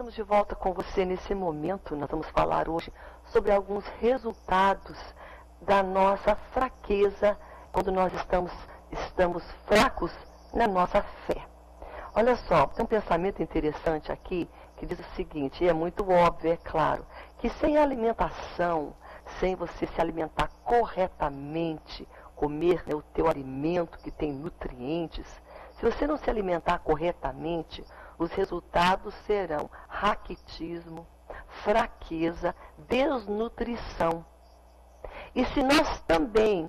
estamos de volta com você nesse momento. Nós vamos falar hoje sobre alguns resultados da nossa fraqueza quando nós estamos fracos na nossa fé. Olha só, tem um pensamento interessante aqui que diz o seguinte, e é muito óbvio, é claro, que sem alimentação, sem você se alimentar corretamente, comer o teu alimento que tem nutrientes, se você não se alimentar corretamente, os resultados serão raquitismo, fraqueza, desnutrição. E se nós também,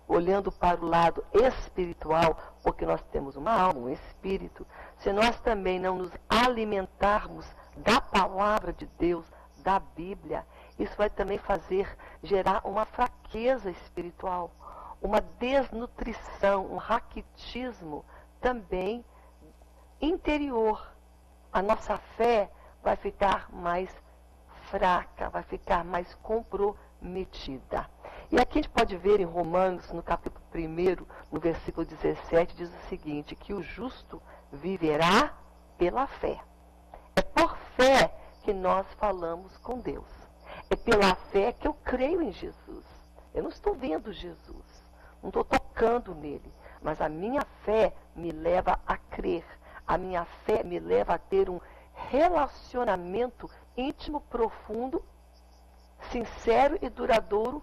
olhando para o lado espiritual, porque nós temos uma alma, um espírito, se nós também não nos alimentarmos da palavra de Deus, da Bíblia, isso vai também gerar uma fraqueza espiritual, uma desnutrição, um raquitismo também interior. A nossa fé vai ficar mais fraca, vai ficar mais comprometida. E aqui a gente pode ver em Romanos, no capítulo 1, no versículo 17, diz o seguinte, que o justo viverá pela fé. É por fé que nós falamos com Deus. É pela fé que eu creio em Jesus. Eu não estou vendo Jesus, não estou tocando nele, mas a minha fé me leva a crer. A minha fé me leva a ter um relacionamento íntimo, profundo, sincero e duradouro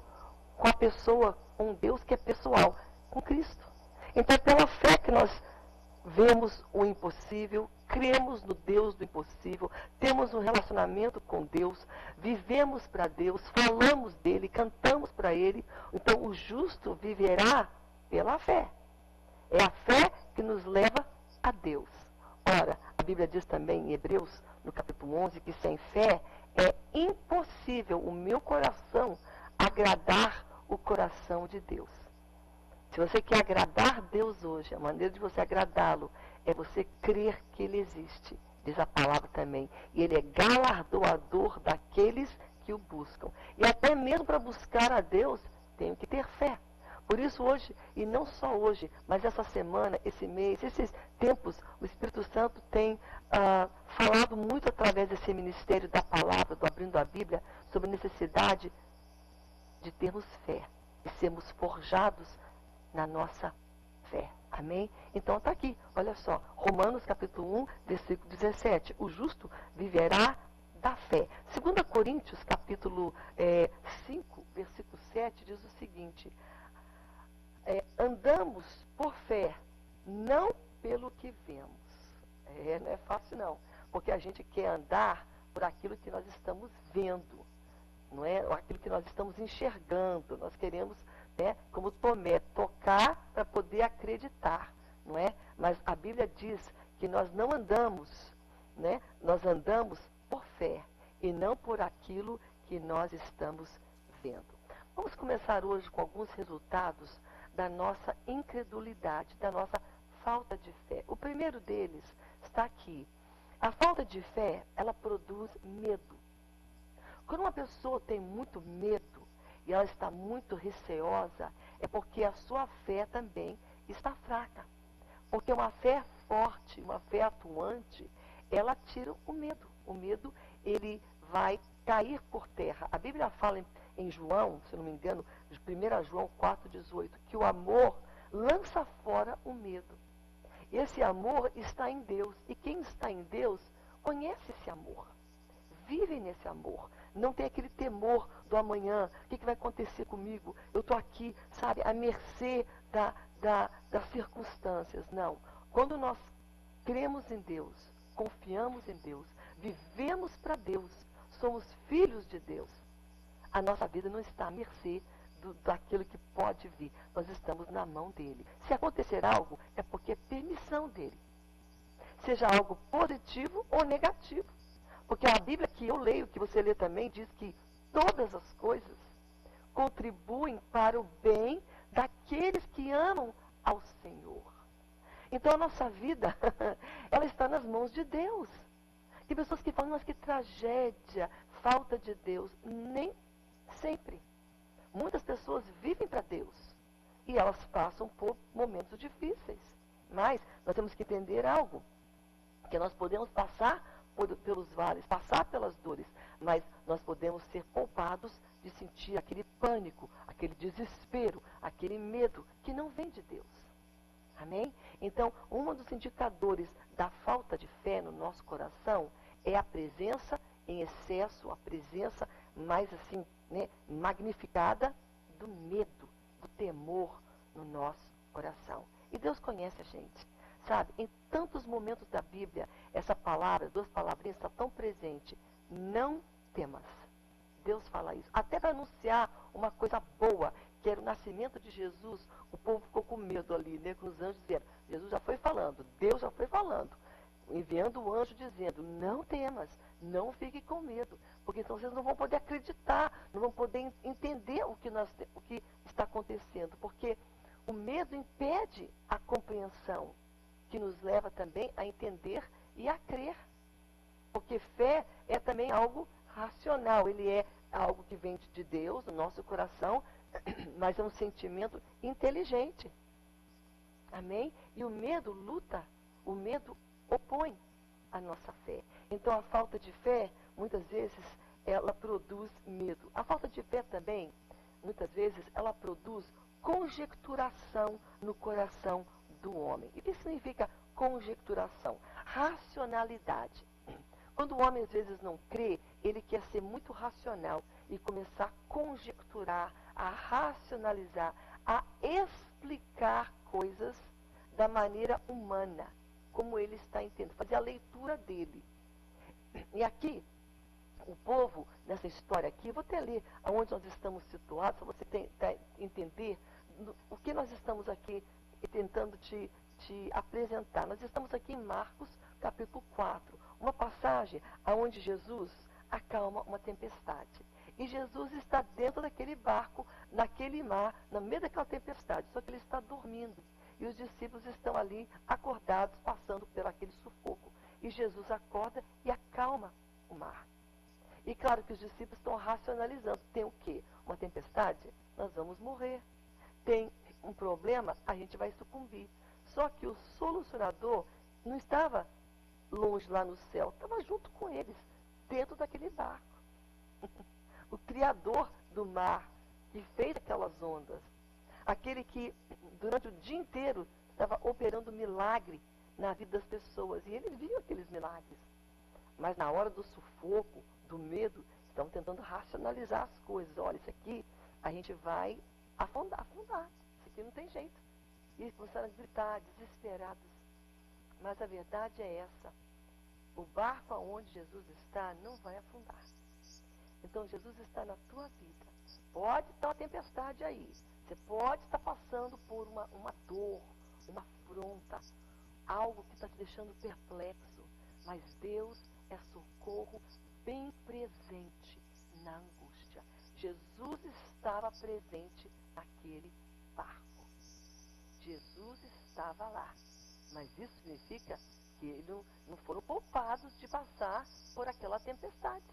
com a pessoa, com Deus que é pessoal, com Cristo. Então é pela fé que nós vemos o impossível, cremos no Deus do impossível, temos um relacionamento com Deus, vivemos para Deus, falamos dele, cantamos para ele. Então o justo viverá pela fé. É a fé que nos leva a Deus. Ora, a Bíblia diz também em Hebreus, no capítulo 11, que sem fé é impossível o meu coração agradar o coração de Deus. Se você quer agradar Deus hoje, a maneira de você agradá-lo é você crer que ele existe, diz a palavra também. E ele é galardoador daqueles que o buscam. E até mesmo para buscar a Deus, tenho que ter fé. Por isso hoje, e não só hoje, mas essa semana, esse mês, esses tempos, o Espírito Santo tem falado muito através desse ministério da palavra, do Abrindo a Bíblia, sobre a necessidade de termos fé, de sermos forjados na nossa fé. Amém? Então está aqui, olha só, Romanos capítulo 1, versículo 17, o justo viverá da fé. 2 Coríntios capítulo 5, versículo 7, diz o seguinte, andamos por fé, não pelo que vemos. Não é fácil não, porque a gente quer andar por aquilo que nós estamos vendo, não é? Aquilo que nós estamos enxergando. Nós queremos, como Tomé, tocar para poder acreditar, não é? Mas a Bíblia diz que nós não andamos, nós andamos por fé e não por aquilo que nós estamos vendo. Vamos começar hoje com alguns resultados da nossa incredulidade, da nossa falta de fé. O primeiro deles está aqui. A falta de fé, ela produz medo. Quando uma pessoa tem muito medo e ela está muito receosa, é porque a sua fé também está fraca. Porque uma fé forte, uma fé atuante, ela tira o medo. O medo, ele vai cair por terra. A Bíblia fala em João, se não me engano, 1 João 4,18, que o amor lança fora o medo. Esse amor está em Deus. E quem está em Deus conhece esse amor. Vive nesse amor. Não tem aquele temor do amanhã. O que vai acontecer comigo? Eu estou aqui, sabe, à mercê das circunstâncias. Não. Quando nós cremos em Deus, confiamos em Deus, vivemos para Deus, somos filhos de Deus, a nossa vida não está à mercê daquilo que pode vir. Nós estamos na mão dele. Se acontecer algo, é porque é permissão dele. Seja algo positivo ou negativo. Porque a Bíblia que eu leio, que você lê também, diz que todas as coisas contribuem para o bem daqueles que amam ao Senhor. Então a nossa vida, ela está nas mãos de Deus. Tem pessoas que falam, mas que tragédia, falta de Deus. Nem sempre. Muitas pessoas vivem para Deus e elas passam por momentos difíceis. Mas nós temos que entender algo, que nós podemos passar pelos vales, passar pelas dores, mas nós podemos ser poupados de sentir aquele pânico, aquele desespero, aquele medo que não vem de Deus. Amém? Então, um dos indicadores da falta de fé no nosso coração é a presença em excesso, a presença mais assim, né, magnificada do medo, do temor no nosso coração. E Deus conhece a gente. Sabe, em tantos momentos da Bíblia, essa palavra, duas palavrinhas, está tão presente. Não temas. Deus fala isso. Até para anunciar uma coisa boa, que era o nascimento de Jesus, o povo ficou com medo ali, né? Com os anjos dizendo, Jesus já foi falando, Deus já foi falando, enviando o anjo dizendo, não temas, não fique com medo, porque então vocês não vão poder acreditar, não vão poder entender o que está acontecendo, porque o medo impede a compreensão, que nos leva também a entender e a crer. Porque fé é também algo racional, ele é algo que vem de Deus, do nosso coração, mas é um sentimento inteligente. Amém? E o medo luta, o medo opõe a nossa fé. Então a falta de fé, muitas vezes, ela produz medo. A falta de fé também, muitas vezes, ela produz conjecturação no coração do homem. E o que significa conjecturação? Racionalidade. Quando o homem às vezes não crê, ele quer ser muito racional e começar a conjecturar, a racionalizar, a explicar coisas da maneira humana, como ele está entendendo, fazer a leitura dele. E aqui, o povo, nessa história aqui, vou até ler aonde nós estamos situados, para você entender o que nós estamos aqui tentando te apresentar. Nós estamos aqui em Marcos, capítulo 4, uma passagem onde Jesus acalma uma tempestade. E Jesus está dentro daquele barco, naquele mar, no meio daquela tempestade, só que ele está dormindo. E os discípulos estão ali acordados, passando por aquele sufoco. E Jesus acorda e acalma o mar. E claro que os discípulos estão racionalizando. Tem o quê? Uma tempestade? Nós vamos morrer. Tem um problema? A gente vai sucumbir. Só que o solucionador não estava longe lá no céu, estava junto com eles, dentro daquele barco. O criador do mar, que fez aquelas ondas, aquele que durante o dia inteiro estava operando milagre na vida das pessoas, e eles viam aqueles milagres. Mas na hora do sufoco, do medo, estão tentando racionalizar as coisas. Olha, isso aqui a gente vai afundar. Isso aqui não tem jeito. E começaram a gritar, desesperados. Mas a verdade é essa. O barco aonde Jesus está não vai afundar. Então Jesus está na tua vida. Pode estar uma tempestade aí. Você pode estar passando por uma dor, uma afronta, algo que está te deixando perplexo. Mas Deus é socorro bem presente na angústia. Jesus estava presente naquele barco. Jesus estava lá. Mas isso significa que eles não foram poupados de passar por aquela tempestade.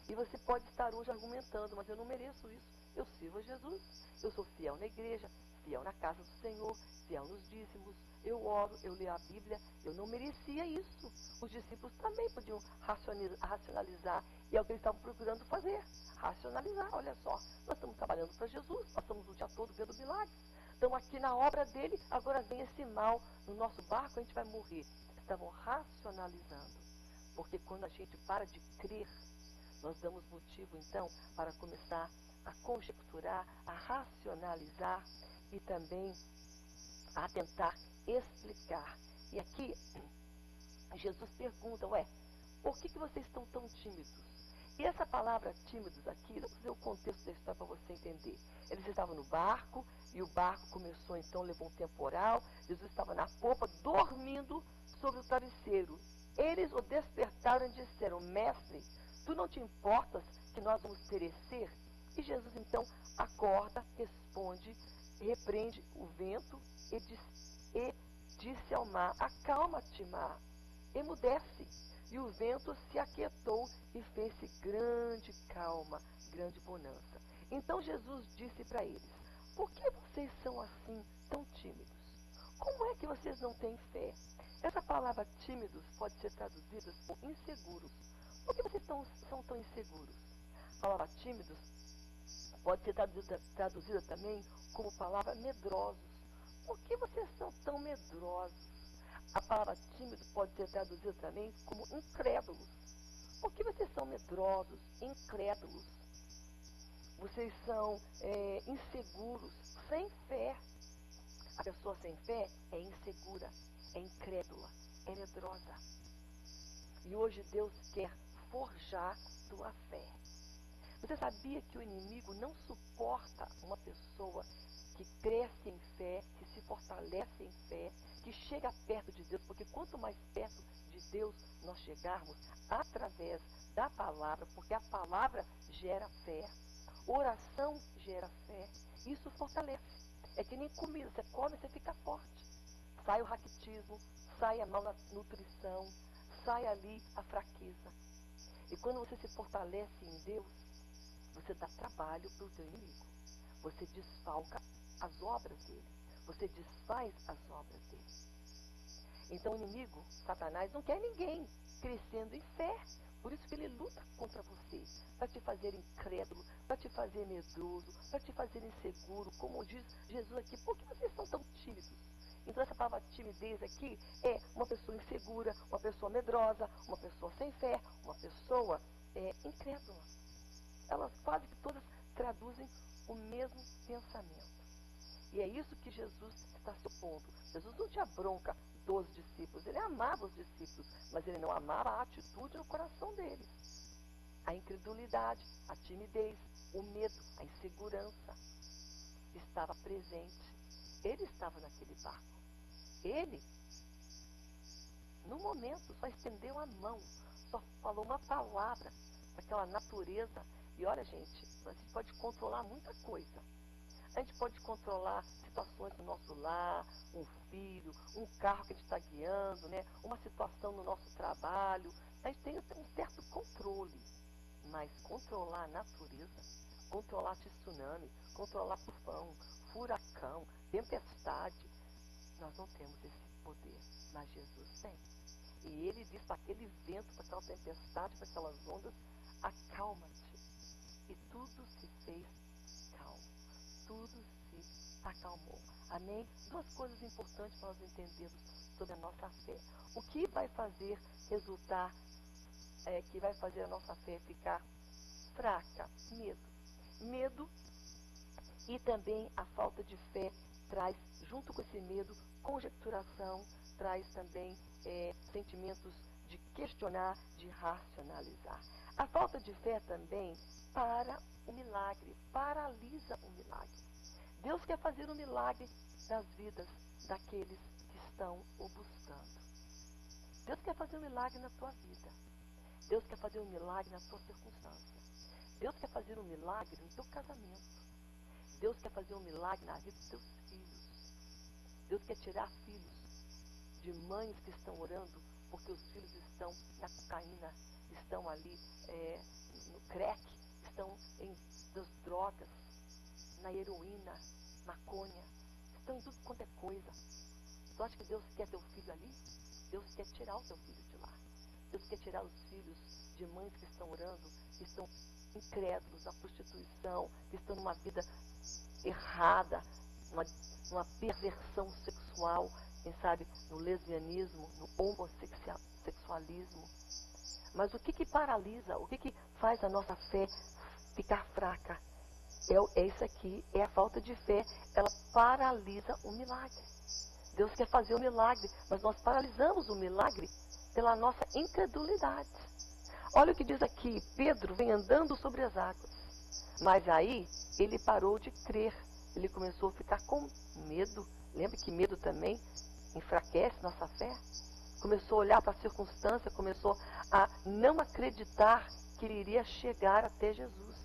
E você pode estar hoje argumentando, mas eu não mereço isso. Eu sirvo a Jesus. Eu sou fiel na igreja, fiel na casa do Senhor, fiel nos dízimos. Eu oro, eu leio a Bíblia. Eu não merecia isso. Os discípulos também podiam racionalizar. E é o que eles estavam procurando fazer. Racionalizar. Olha só, nós estamos trabalhando para Jesus. Passamos o dia todo vendo milagres. Então aqui na obra dele, agora vem esse mal. No nosso barco a gente vai morrer. Estavam racionalizando. Porque quando a gente para de crer, nós damos motivo, então, para começar a conjecturar, a racionalizar e também a tentar explicar. E aqui, Jesus pergunta, por que vocês estão tão tímidos? E essa palavra tímidos aqui, vamos ver o contexto da história para você entender. Eles estavam no barco, e o barco começou, então, levou um temporal. Jesus estava na popa, dormindo sobre o travesseiro. Eles o despertaram e disseram, mestre, tu não te importas que nós vamos perecer? E Jesus então acorda, responde, repreende o vento e disse ao mar, acalma-te, mar, emudece. E o vento se aquietou e fez-se grande calma, grande bonança. Então Jesus disse para eles, por que vocês são assim tão tímidos? Como é que vocês não têm fé? Essa palavra tímidos pode ser traduzida por inseguros. Por que vocês são tão inseguros? A palavra tímidos pode ser traduzida também como palavra medrosos. Por que vocês são tão medrosos? A palavra tímido pode ser traduzida também como incrédulos. Por que vocês são medrosos, incrédulos? Vocês são inseguros, sem fé. A pessoa sem fé é insegura, é incrédula, é medrosa. E hoje Deus quer forjar tua fé. Você sabia que o inimigo não suporta uma pessoa que cresce em fé, que se fortalece em fé, que chega perto de Deus? Porque quanto mais perto de Deus nós chegarmos, através da palavra, porque a palavra gera fé, oração gera fé, isso fortalece. É que nem comida, você come, você fica forte. Sai o raquitismo, sai a malnutrição, sai ali a fraqueza. E quando você se fortalece em Deus, você dá trabalho para o teu inimigo. Você desfalca as obras dele. Você desfaz as obras dele. Então o inimigo, Satanás, não quer ninguém crescendo em fé. Por isso que ele luta contra você, para te fazer incrédulo, para te fazer medroso, para te fazer inseguro. Como diz Jesus aqui, por que vocês são tão tímidos? Então essa palavra timidez aqui é uma pessoa insegura, uma pessoa medrosa, uma pessoa sem fé, uma pessoa incrédula. Elas quase que todas traduzem o mesmo pensamento. E é isso que Jesus está se opondo. Jesus não tinha bronca dos discípulos, ele amava os discípulos, mas ele não amava a atitude no coração deles. A incredulidade, a timidez, o medo, a insegurança estava presente. Ele estava naquele barco. Ele, no momento, só estendeu a mão, só falou uma palavra para aquela natureza. E olha, gente, a gente pode controlar muita coisa. A gente pode controlar situações no nosso lar, um filho, um carro que a gente está guiando, né? Uma situação no nosso trabalho. A gente tem um certo controle. Mas controlar a natureza, controlar tsunami, controlar tufão, furacão, tempestade, nós não temos esse poder, mas Jesus tem. E ele diz para aquele vento, para aquela tempestade, para aquelas ondas, acalma-te. E tudo se fez calmo. Tudo se acalmou. Amém? Duas coisas importantes para nós entendermos sobre a nossa fé. O que vai fazer resultar, que vai fazer a nossa fé ficar fraca? Medo. Medo e também a falta de fé traz, junto com esse medo, conjecturação, traz também sentimentos de questionar, de racionalizar. A falta de fé também para o milagre, paralisa o milagre. Deus quer fazer um milagre nas vidas daqueles que estão o buscando. Deus quer fazer um milagre na tua vida. Deus quer fazer um milagre na tua circunstância. Deus quer fazer um milagre no teu casamento. Deus quer fazer um milagre na vida dos teus filhos. Deus quer tirar filhos de mães que estão orando porque os filhos estão na cocaína, estão ali no crack, estão nas drogas, na heroína, maconha, estão em tudo quanto é coisa. Tu acha que Deus quer teu filho ali? Deus quer tirar o teu filho de lá. Deus quer tirar os filhos de mães que estão orando, que estão incrédulos na prostituição, que estão numa vida errada, numa perversão sexual, quem sabe no lesbianismo, no homossexualismo. Mas o que paralisa, o que faz a nossa fé ficar fraca? É isso aqui, é a falta de fé. Ela paralisa o milagre. Deus quer fazer o milagre, mas nós paralisamos o milagre pela nossa incredulidade. Olha o que diz aqui, Pedro vem andando sobre as águas, mas aí ele parou de crer, ele começou a ficar com medo. Lembra que medo também enfraquece nossa fé? Começou a olhar para a circunstância, começou a não acreditar que ele iria chegar até Jesus.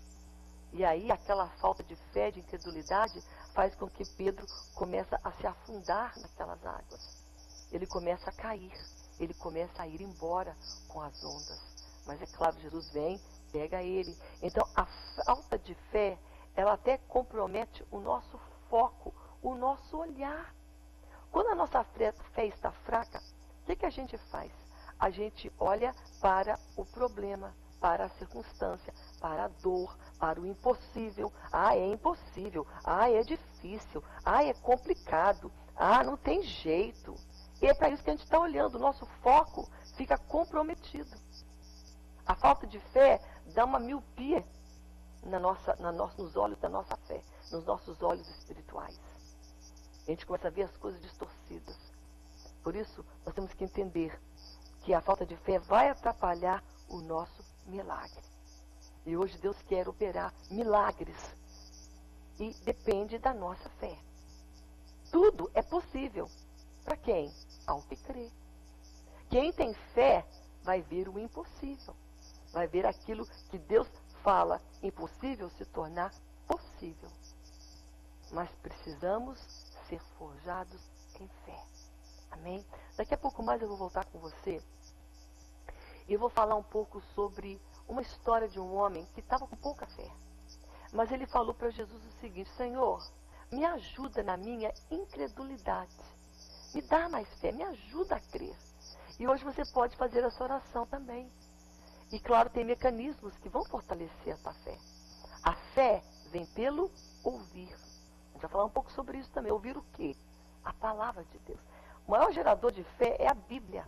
E aí aquela falta de fé, de incredulidade, faz com que Pedro comece a se afundar naquelas águas. Ele começa a cair, ele começa a ir embora com as ondas. Mas é claro, Jesus vem, pega ele. Então a falta de fé, ela até compromete o nosso foco, o nosso olhar. Quando a nossa fé está fraca, que a gente faz? A gente olha para o problema, para a circunstância, para a dor, para o impossível. Ah, é impossível. Ah, é difícil. Ah, é complicado. Ah, não tem jeito. E é para isso que a gente está olhando. O nosso foco fica comprometido. A falta de fé dá uma miopia nos olhos da nossa fé, nos nossos olhos espirituais. A gente começa a ver as coisas distorcidas. Por isso, nós temos que entender que a falta de fé vai atrapalhar o nosso milagre. E hoje Deus quer operar milagres. E depende da nossa fé. Tudo é possível. Para quem? Ao que crê. Quem tem fé vai ver o impossível. Vai ver aquilo que Deus fala impossível se tornar possível. Mas precisamos ser forjados em fé. Amém? Daqui a pouco mais eu vou voltar com você e eu vou falar um pouco sobre uma história de um homem que estava com pouca fé. Mas ele falou para Jesus o seguinte: Senhor, me ajuda na minha incredulidade. Me dá mais fé, me ajuda a crer. E hoje você pode fazer essa oração também. E claro, tem mecanismos que vão fortalecer a tua fé. A fé vem pelo ouvir. A gente vai falar um pouco sobre isso também. Ouvir o quê? A palavra de Deus. O maior gerador de fé é a Bíblia.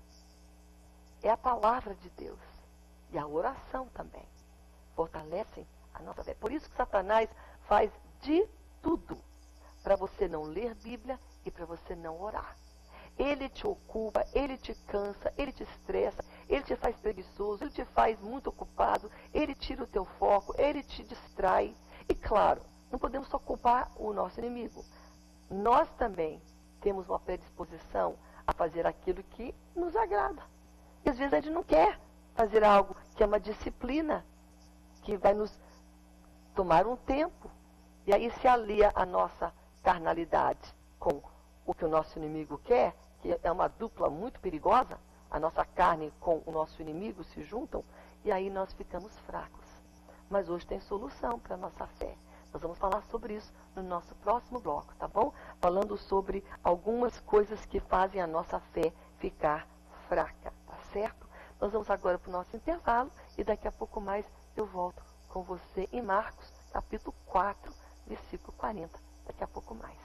É a palavra de Deus. E a oração também. Fortalecem a nossa fé. Por isso que Satanás faz de tudo para você não ler Bíblia e para você não orar. Ele te ocupa, ele te cansa, ele te estressa, ele te faz preguiçoso, ele te faz muito ocupado, ele tira o teu foco, ele te distrai. E claro, não podemos só culpar o nosso inimigo. Nós também temos uma predisposição a fazer aquilo que nos agrada. E às vezes a gente não quer fazer algo que é uma disciplina, que vai nos tomar um tempo. E aí se alia a nossa carnalidade com o que o nosso inimigo quer, que é uma dupla muito perigosa. A nossa carne com o nosso inimigo se juntam e aí nós ficamos fracos. Mas hoje tem solução para a nossa fé. Nós vamos falar sobre isso no nosso próximo bloco, tá bom? Falando sobre algumas coisas que fazem a nossa fé ficar fraca, tá certo? Nós vamos agora para o nosso intervalo e daqui a pouco mais eu volto com você em Marcos, capítulo 4, versículo 40. Daqui a pouco mais.